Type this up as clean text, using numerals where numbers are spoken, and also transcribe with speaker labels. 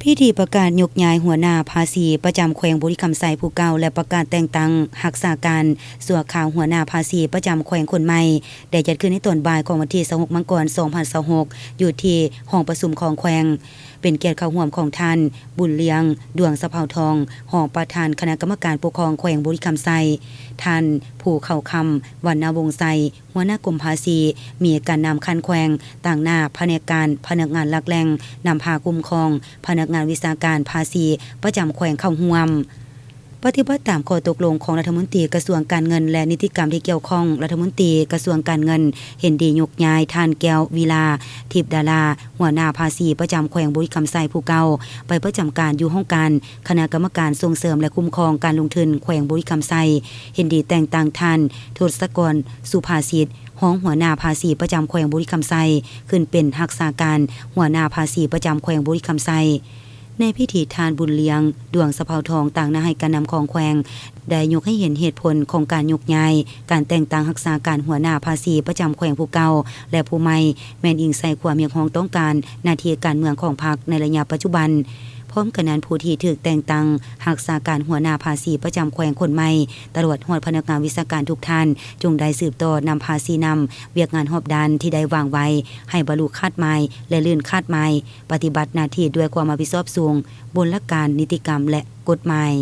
Speaker 1: พิธีประกาศยกย้ายหัวหน้าภาษีประจำแขวงบุรีคำไซผู้เก่าและประกาศแต่งตั้งรักษาการสัวข่าวหัวหน้าภาษีประจำแขวงคนใหม่ได้จัดขึ้นในตอนบ่ายของวันที่26 มกราคม 2026อยู่ที่ห้องประชุมของแขวงเป็นเกียรติเข้าร่วมของท่านบุญเลียงดวงสะเภาทองรองประธานคณะกรรมการปกครองแขวงบุรีคำไซท่านผู้เข้าคำวรรณวงศ์ไซหัวหน้ากรมภาษีมีการนำคันแขวงต่างหน้าพนักงานหลักแหล่งนำพาคุ้มครองพนักงานวิชาการภาษีประจำแขวงเข้าร่วมปฏิบัติตามข้อตกลงของรัฐมนตรีกระทรวงการเงินและนิติกรรมที่เกี่ยวข้องรัฐมนตรีกระทรวงการเงินเห็นดียกย้ายท่านแก้ววีลาทิพย์ดาราหัวหน้าภาษีประจำแขวงบุรีคำไซผู้เก่าไปประจำการอยู่ห้องการคณะกรรมการส่งเสริมและคุ้มครองการลงทุนแขวงบุรีคำไซเห็นดีแต่งตั้งท่านทศกรสุภาษิตห้องหัวหน้าภาษีประจำแขวงบุรีคำไซขึ้นเป็นรักษาการหัวหน้าภาษีประจำแขวงบุรีคำไซในพิธีทานบุญเลี้ยงดวงสะเภาทองต่างหน้าให้การนำของแขวงได้ยกให้เห็นเหตุผลของการยกย้ายการแต่งตั้งรักษาการหัวหน้าภาษีประจำแขวงผู้เก่าและผู้ใหม่แม่นอิงใส่ความเรียกร้องต้องการหน้าที่การเมืองของพรรคในระยะปัจจุบันพร้อมกันนั้นผู้ที่ถูกแต่งตั้งรักษาการหัวหน้าภาษีประจำแขวงคนใหม่ตลอดฮอดพนักงานวิชาการทุกท่านจงได้สืบต่อนำภาษีนำเวียกงานรอบด้านที่ได้วางไว้ให้บรรลุคาดหมายและลื่นคาดหมายปฏิบัติหน้าที่ด้วยความรับผิดชอบสูงบนหลักการนิติกรรมและกฎหมาย